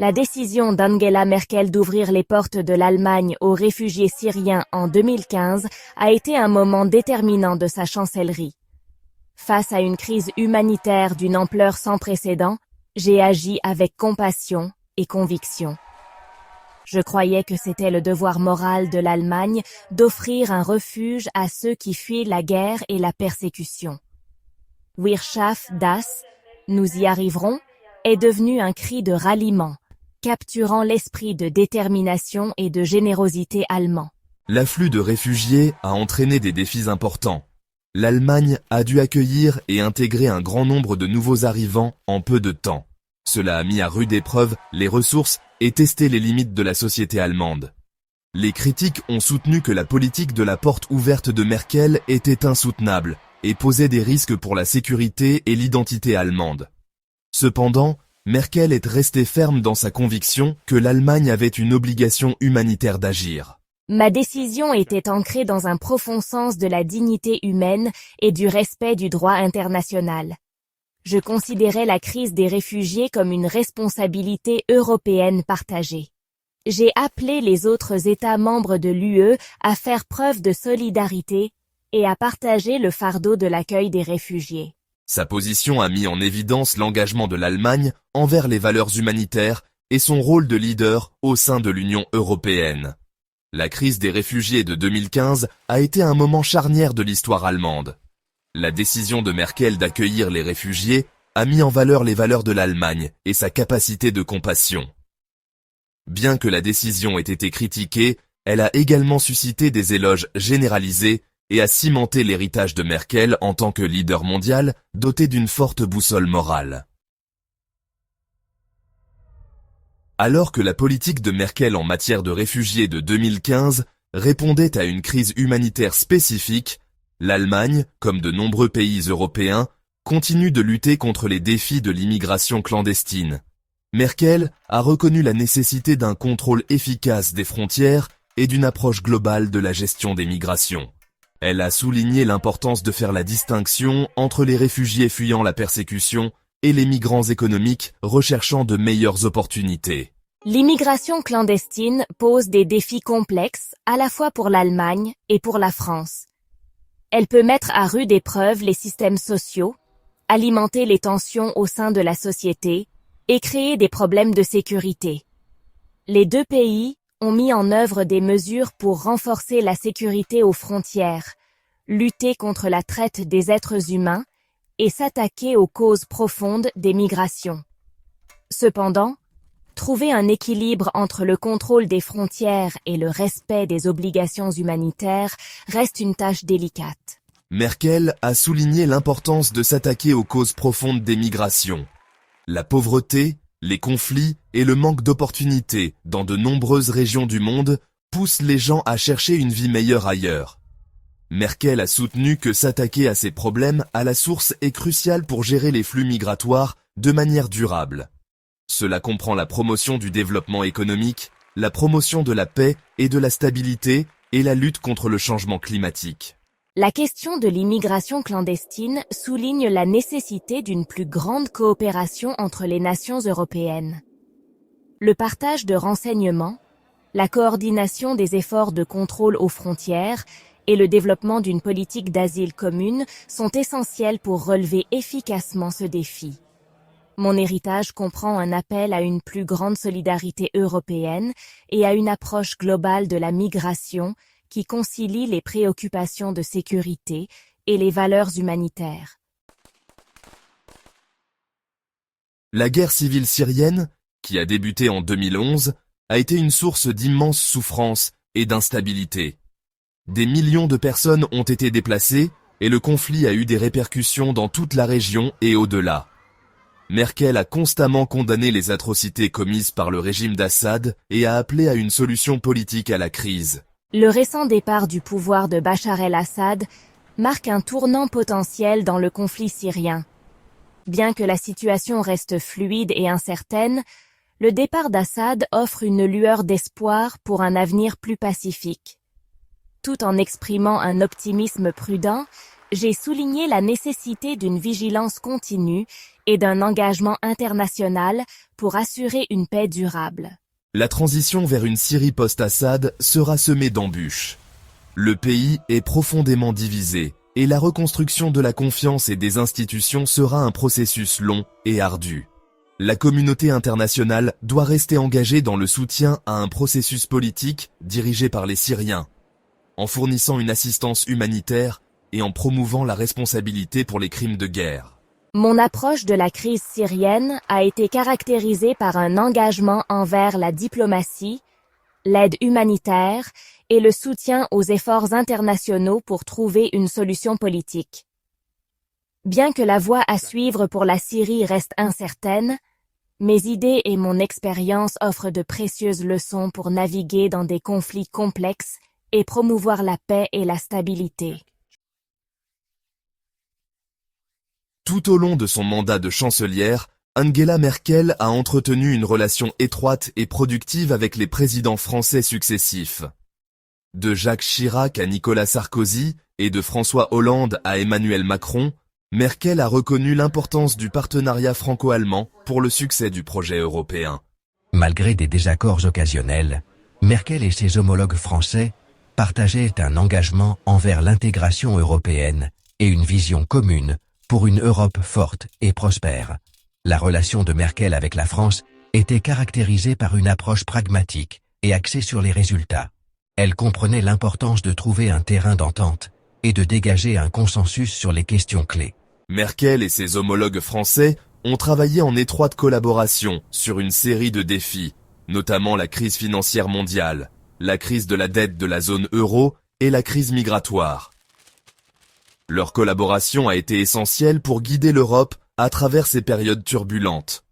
La décision d'Angela Merkel d'ouvrir les portes de l'Allemagne aux réfugiés syriens en 2015 a été un moment déterminant de sa chancellerie. Face à une crise humanitaire d'une ampleur sans précédent, j'ai agi avec compassion et conviction. Je croyais que c'était le devoir moral de l'Allemagne d'offrir un refuge à ceux qui fuient la guerre et la persécution. Wir schaffen das, nous y arriverons, est devenu un cri de ralliement, capturant l'esprit de détermination et de générosité allemand. L'afflux de réfugiés a entraîné des défis importants. L'Allemagne a dû accueillir et intégrer un grand nombre de nouveaux arrivants en peu de temps. Cela a mis à rude épreuve les ressources et testé les limites de la société allemande. Les critiques ont soutenu que la politique de la porte ouverte de Merkel était insoutenable et posait des risques pour la sécurité et l'identité allemande. Cependant, Merkel est restée ferme dans sa conviction que l'Allemagne avait une obligation humanitaire d'agir. Ma décision était ancrée dans un profond sens de la dignité humaine et du respect du droit international. Je considérais la crise des réfugiés comme une responsabilité européenne partagée. J'ai appelé les autres États membres de l'UE à faire preuve de solidarité et à partager le fardeau de l'accueil des réfugiés. Sa position a mis en évidence l'engagement de l'Allemagne envers les valeurs humanitaires et son rôle de leader au sein de l'Union européenne. La crise des réfugiés de 2015 a été un moment charnière de l'histoire allemande. La décision de Merkel d'accueillir les réfugiés a mis en valeur les valeurs de l'Allemagne et sa capacité de compassion. Bien que la décision ait été critiquée, elle a également suscité des éloges généralisés et a cimenté l'héritage de Merkel en tant que leader mondial doté d'une forte boussole morale. Alors que la politique de Merkel en matière de réfugiés de 2015 répondait à une crise humanitaire spécifique, l'Allemagne, comme de nombreux pays européens, continue de lutter contre les défis de l'immigration clandestine. Merkel a reconnu la nécessité d'un contrôle efficace des frontières et d'une approche globale de la gestion des migrations. Elle a souligné l'importance de faire la distinction entre les réfugiés fuyant la persécution et les migrants économiques recherchant de meilleures opportunités. L'immigration clandestine pose des défis complexes à la fois pour l'Allemagne et pour la France. Elle peut mettre à rude épreuve les systèmes sociaux, alimenter les tensions au sein de la société et créer des problèmes de sécurité. Les deux pays ont mis en œuvre des mesures pour renforcer la sécurité aux frontières, lutter contre la traite des êtres humains et s'attaquer aux causes profondes des migrations. Cependant, trouver un équilibre entre le contrôle des frontières et le respect des obligations humanitaires reste une tâche délicate. Merkel a souligné l'importance de s'attaquer aux causes profondes des migrations. La pauvreté, les conflits et le manque d'opportunités dans de nombreuses régions du monde poussent les gens à chercher une vie meilleure ailleurs. Merkel a soutenu que s'attaquer à ces problèmes à la source est crucial pour gérer les flux migratoires de manière durable. Cela comprend la promotion du développement économique, la promotion de la paix et de la stabilité et la lutte contre le changement climatique. La question de l'immigration clandestine souligne la nécessité d'une plus grande coopération entre les nations européennes. Le partage de renseignements, la coordination des efforts de contrôle aux frontières et le développement d'une politique d'asile commune sont essentiels pour relever efficacement ce défi. Mon héritage comprend un appel à une plus grande solidarité européenne et à une approche globale de la migration qui concilie les préoccupations de sécurité et les valeurs humanitaires. La guerre civile syrienne, qui a débuté en 2011, a été une source d'immenses souffrances et d'instabilité. Des millions de personnes ont été déplacées et le conflit a eu des répercussions dans toute la région et au-delà. Merkel a constamment condamné les atrocités commises par le régime d'Assad et a appelé à une solution politique à la crise. Le récent départ du pouvoir de Bachar el-Assad marque un tournant potentiel dans le conflit syrien. Bien que la situation reste fluide et incertaine, le départ d'Assad offre une lueur d'espoir pour un avenir plus pacifique. Tout en exprimant un optimisme prudent, j'ai souligné la nécessité d'une vigilance continue et d'un engagement international pour assurer une paix durable. La transition vers une Syrie post-Assad sera semée d'embûches. Le pays est profondément divisé et la reconstruction de la confiance et des institutions sera un processus long et ardu. La communauté internationale doit rester engagée dans le soutien à un processus politique dirigé par les Syriens, en fournissant une assistance humanitaire et en promouvant la responsabilité pour les crimes de guerre. Mon approche de la crise syrienne a été caractérisée par un engagement envers la diplomatie, l'aide humanitaire et le soutien aux efforts internationaux pour trouver une solution politique. Bien que la voie à suivre pour la Syrie reste incertaine, mes idées et mon expérience offrent de précieuses leçons pour naviguer dans des conflits complexes et promouvoir la paix et la stabilité. Tout au long de son mandat de chancelière, Angela Merkel a entretenu une relation étroite et productive avec les présidents français successifs. De Jacques Chirac à Nicolas Sarkozy et de François Hollande à Emmanuel Macron, Merkel a reconnu l'importance du partenariat franco-allemand pour le succès du projet européen. Malgré des désaccords occasionnels, Merkel et ses homologues français partageaient un engagement envers l'intégration européenne et une vision commune pour une Europe forte et prospère. La relation de Merkel avec la France était caractérisée par une approche pragmatique et axée sur les résultats. Elle comprenait l'importance de trouver un terrain d'entente et de dégager un consensus sur les questions clés. Merkel et ses homologues français ont travaillé en étroite collaboration sur une série de défis, notamment la crise financière mondiale, la crise de la dette de la zone euro et la crise migratoire. Leur collaboration a été essentielle pour guider l'Europe à travers ces périodes turbulentes.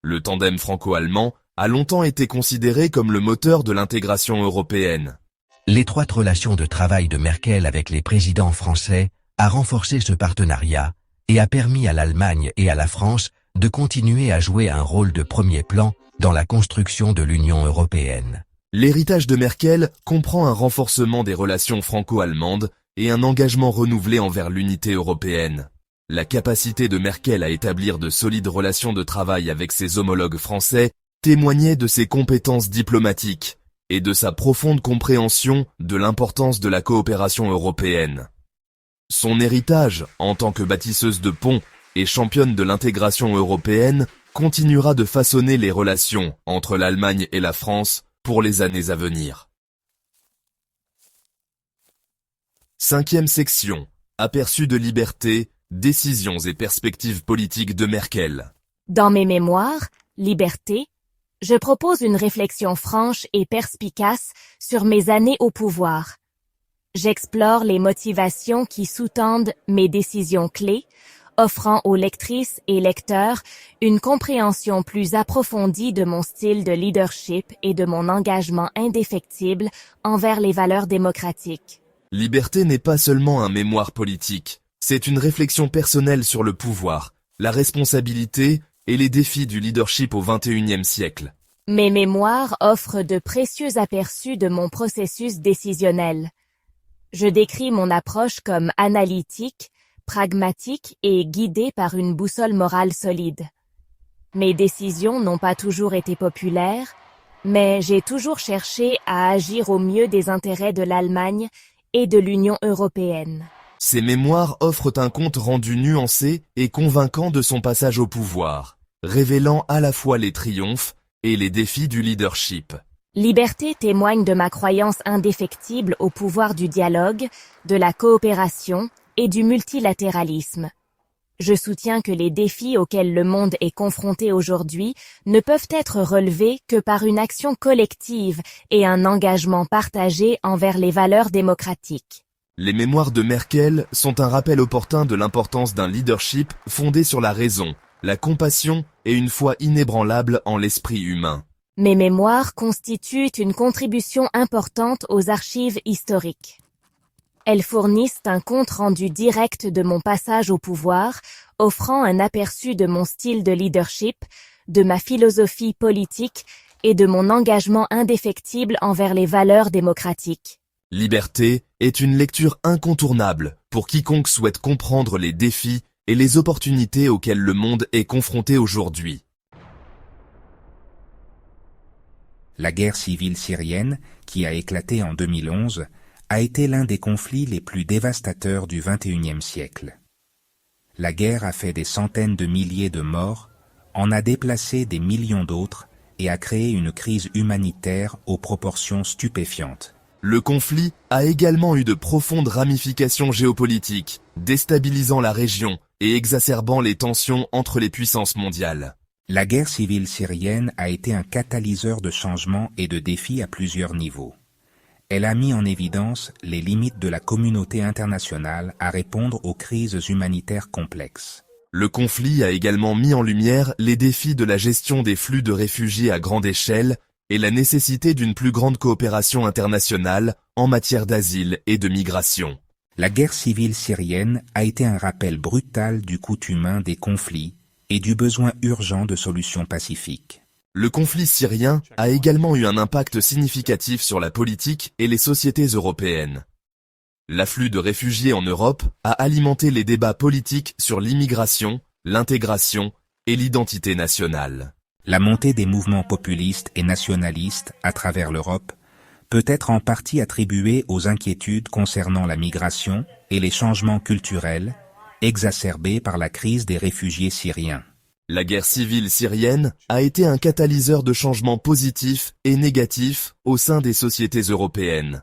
Le tandem franco-allemand a longtemps été considéré comme le moteur de l'intégration européenne. L'étroite relation de travail de Merkel avec les présidents français a renforcé ce partenariat et a permis à l'Allemagne et à la France de continuer à jouer un rôle de premier plan dans la construction de l'Union européenne. L'héritage de Merkel comprend un renforcement des relations franco-allemandes et un engagement renouvelé envers l'unité européenne. La capacité de Merkel à établir de solides relations de travail avec ses homologues français témoignait de ses compétences diplomatiques et de sa profonde compréhension de l'importance de la coopération européenne. Son héritage, en tant que bâtisseuse de ponts et championne de l'intégration européenne, continuera de façonner les relations entre l'Allemagne et la France pour les années à venir. 5e section. Aperçu de liberté, décisions et perspectives politiques de Merkel. Dans mes mémoires, Liberté, je propose une réflexion franche et perspicace sur mes années au pouvoir. J'explore les motivations qui sous-tendent mes décisions clés, offrant aux lectrices et lecteurs une compréhension plus approfondie de mon style de leadership et de mon engagement indéfectible envers les valeurs démocratiques. Liberté n'est pas seulement un mémoire politique, c'est une réflexion personnelle sur le pouvoir, la responsabilité et les défis du leadership au XXIe siècle. Mes mémoires offrent de précieux aperçus de mon processus décisionnel. Je décris mon approche comme analytique, pragmatique et guidée par une boussole morale solide. Mes décisions n'ont pas toujours été populaires, mais j'ai toujours cherché à agir au mieux des intérêts de l'Allemagne et de l'Union européenne. Ces mémoires offrent un compte rendu nuancé et convaincant de son passage au pouvoir, révélant à la fois les triomphes et les défis du leadership. Liberté témoigne de ma croyance indéfectible au pouvoir du dialogue, de la coopération et du multilatéralisme. Je soutiens que les défis auxquels le monde est confronté aujourd'hui ne peuvent être relevés que par une action collective et un engagement partagé envers les valeurs démocratiques. Les mémoires de Merkel sont un rappel opportun de l'importance d'un leadership fondé sur la raison, la compassion et une foi inébranlable en l'esprit humain. Mes mémoires constituent une contribution importante aux archives historiques. Elles fournissent un compte-rendu direct de mon passage au pouvoir, offrant un aperçu de mon style de leadership, de ma philosophie politique et de mon engagement indéfectible envers les valeurs démocratiques. Liberté est une lecture incontournable pour quiconque souhaite comprendre les défis et les opportunités auxquelles le monde est confronté aujourd'hui. La guerre civile syrienne, qui a éclaté en 2011, a été l'un des conflits les plus dévastateurs du XXIe siècle. La guerre a fait des centaines de milliers de morts, en a déplacé des millions d'autres et a créé une crise humanitaire aux proportions stupéfiantes. Le conflit a également eu de profondes ramifications géopolitiques, déstabilisant la région et exacerbant les tensions entre les puissances mondiales. La guerre civile syrienne a été un catalyseur de changements et de défis à plusieurs niveaux. Elle a mis en évidence les limites de la communauté internationale à répondre aux crises humanitaires complexes. Le conflit a également mis en lumière les défis de la gestion des flux de réfugiés à grande échelle et la nécessité d'une plus grande coopération internationale en matière d'asile et de migration. La guerre civile syrienne a été un rappel brutal du coût humain des conflits et du besoin urgent de solutions pacifiques. Le conflit syrien a également eu un impact significatif sur la politique et les sociétés européennes. L'afflux de réfugiés en Europe a alimenté les débats politiques sur l'immigration, l'intégration et l'identité nationale. La montée des mouvements populistes et nationalistes à travers l'Europe peut être en partie attribuée aux inquiétudes concernant la migration et les changements culturels exacerbés par la crise des réfugiés syriens. La guerre civile syrienne a été un catalyseur de changements positifs et négatifs au sein des sociétés européennes.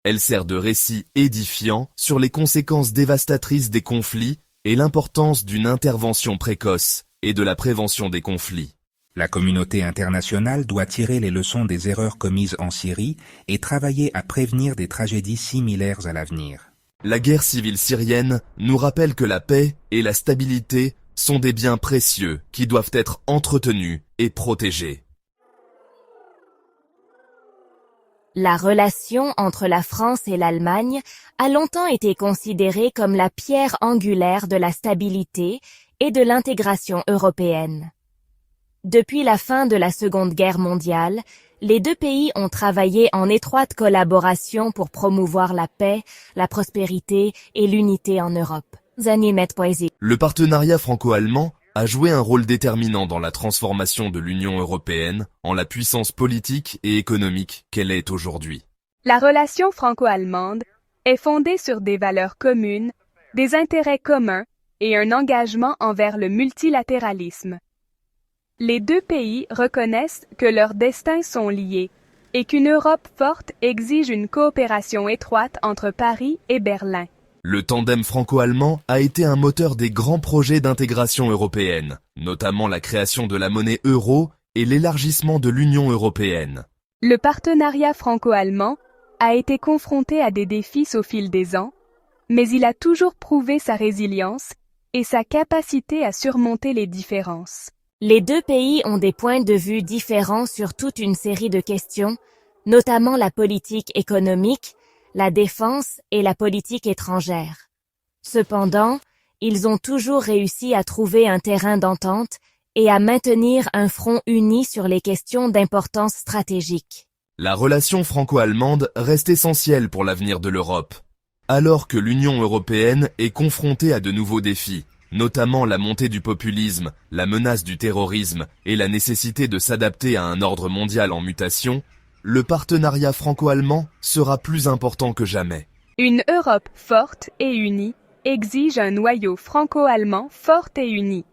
Elle sert de récit édifiant sur les conséquences dévastatrices des conflits et l'importance d'une intervention précoce et de la prévention des conflits. La communauté internationale doit tirer les leçons des erreurs commises en Syrie et travailler à prévenir des tragédies similaires à l'avenir. La guerre civile syrienne nous rappelle que la paix et la stabilité sont des biens précieux qui doivent être entretenus et protégés. La relation entre la France et l'Allemagne a longtemps été considérée comme la pierre angulaire de la stabilité et de l'intégration européenne. Depuis la fin de la Seconde Guerre mondiale, les deux pays ont travaillé en étroite collaboration pour promouvoir la paix, la prospérité et l'unité en Europe. Le partenariat franco-allemand a joué un rôle déterminant dans la transformation de l'Union européenne en la puissance politique et économique qu'elle est aujourd'hui. La relation franco-allemande est fondée sur des valeurs communes, des intérêts communs et un engagement envers le multilatéralisme. Les deux pays reconnaissent que leurs destins sont liés et qu'une Europe forte exige une coopération étroite entre Paris et Berlin. Le tandem franco-allemand a été un moteur des grands projets d'intégration européenne, notamment la création de la monnaie euro et l'élargissement de l'Union européenne. Le partenariat franco-allemand a été confronté à des défis au fil des ans, mais il a toujours prouvé sa résilience et sa capacité à surmonter les différences. Les deux pays ont des points de vue différents sur toute une série de questions, notamment la politique économique, la défense et la politique étrangère. Cependant, ils ont toujours réussi à trouver un terrain d'entente et à maintenir un front uni sur les questions d'importance stratégique. La relation franco-allemande reste essentielle pour l'avenir de l'Europe. Alors que l'Union européenne est confrontée à de nouveaux défis, notamment la montée du populisme, la menace du terrorisme et la nécessité de s'adapter à un ordre mondial en mutation, le partenariat franco-allemand sera plus important que jamais. Une Europe forte et unie exige un noyau franco-allemand fort et uni.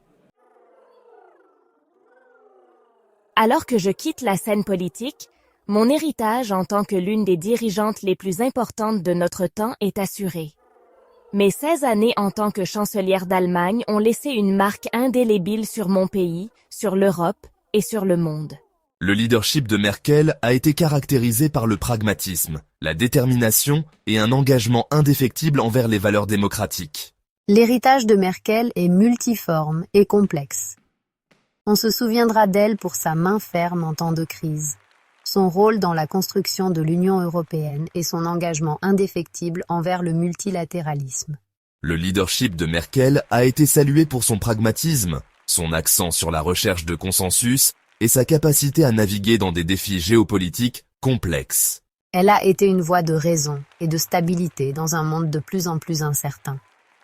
Alors que je quitte la scène politique, mon héritage en tant que l'une des dirigeantes les plus importantes de notre temps est assuré. Mes 16 années en tant que chancelière d'Allemagne ont laissé une marque indélébile sur mon pays, sur l'Europe et sur le monde. Le leadership de Merkel a été caractérisé par le pragmatisme, la détermination et un engagement indéfectible envers les valeurs démocratiques. L'héritage de Merkel est multiforme et complexe. On se souviendra d'elle pour sa main ferme en temps de crise, son rôle dans la construction de l'Union européenne et son engagement indéfectible envers le multilatéralisme. Le leadership de Merkel a été salué pour son pragmatisme, son accent sur la recherche de consensus et sa capacité à naviguer dans des défis géopolitiques complexes. Elle a été une voix de raison et de stabilité dans un monde de plus en plus incertain.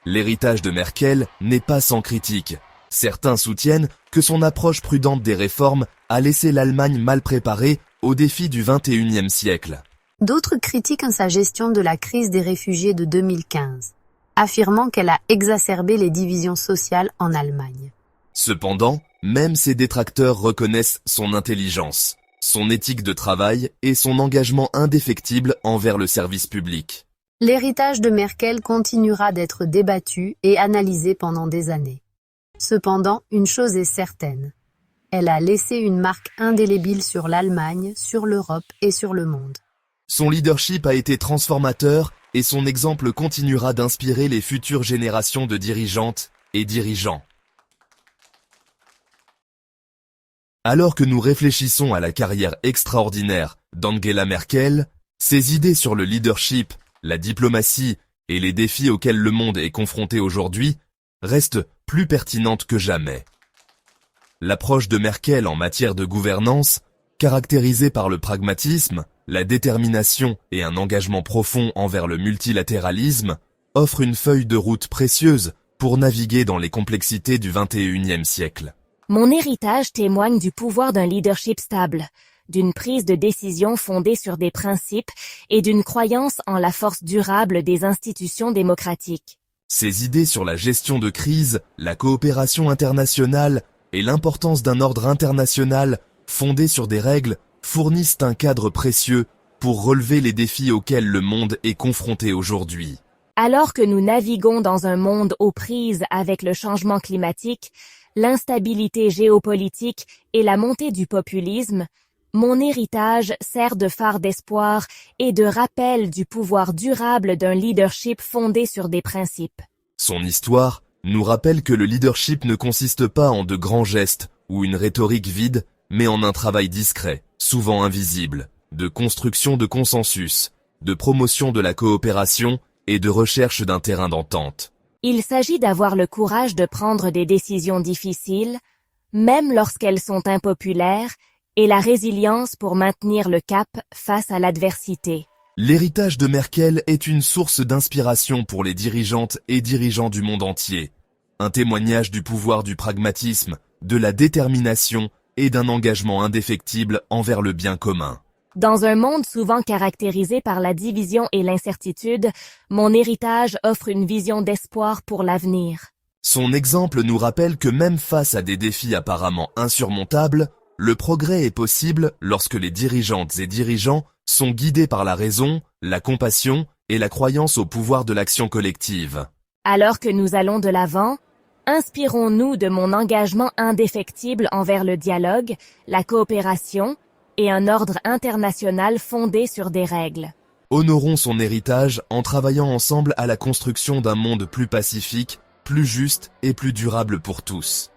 L'héritage de Merkel n'est pas sans critique. Certains soutiennent que son approche prudente des réformes a laissé l'Allemagne mal préparée aux défis du XXIe siècle. D'autres critiquent sa gestion de la crise des réfugiés de 2015, affirmant qu'elle a exacerbé les divisions sociales en Allemagne. Cependant, même ses détracteurs reconnaissent son intelligence, son éthique de travail et son engagement indéfectible envers le service public. L'héritage de Merkel continuera d'être débattu et analysé pendant des années. Cependant, une chose est certaine. Elle a laissé une marque indélébile sur l'Allemagne, sur l'Europe et sur le monde. Son leadership a été transformateur et son exemple continuera d'inspirer les futures générations de dirigeantes et dirigeants. Alors que nous réfléchissons à la carrière extraordinaire d'Angela Merkel, ses idées sur le leadership, la diplomatie et les défis auxquels le monde est confronté aujourd'hui restent plus pertinentes que jamais. L'approche de Merkel en matière de gouvernance, caractérisée par le pragmatisme, la détermination et un engagement profond envers le multilatéralisme, offre une feuille de route précieuse pour naviguer dans les complexités du XXIe siècle. Mon héritage témoigne du pouvoir d'un leadership stable, d'une prise de décision fondée sur des principes et d'une croyance en la force durable des institutions démocratiques. Ses idées sur la gestion de crise, la coopération internationale et l'importance d'un ordre international fondé sur des règles fournissent un cadre précieux pour relever les défis auxquels le monde est confronté aujourd'hui. Alors que nous naviguons dans un monde aux prises avec le changement climatique, l'instabilité géopolitique et la montée du populisme, mon héritage sert de phare d'espoir et de rappel du pouvoir durable d'un leadership fondé sur des principes. Son histoire nous rappelle que le leadership ne consiste pas en de grands gestes ou une rhétorique vide, mais en un travail discret, souvent invisible, de construction de consensus, de promotion de la coopération et de recherche d'un terrain d'entente. Il s'agit d'avoir le courage de prendre des décisions difficiles, même lorsqu'elles sont impopulaires, et la résilience pour maintenir le cap face à l'adversité. L'héritage de Merkel est une source d'inspiration pour les dirigeantes et dirigeants du monde entier. Un témoignage du pouvoir du pragmatisme, de la détermination et d'un engagement indéfectible envers le bien commun. Dans un monde souvent caractérisé par la division et l'incertitude, mon héritage offre une vision d'espoir pour l'avenir. Son exemple nous rappelle que même face à des défis apparemment insurmontables, le progrès est possible lorsque les dirigeantes et dirigeants sont guidés par la raison, la compassion et la croyance au pouvoir de l'action collective. Alors que nous allons de l'avant, inspirons-nous de mon engagement indéfectible envers le dialogue, la coopération et un ordre international fondé sur des règles. Honorons son héritage en travaillant ensemble à la construction d'un monde plus pacifique, plus juste et plus durable pour tous.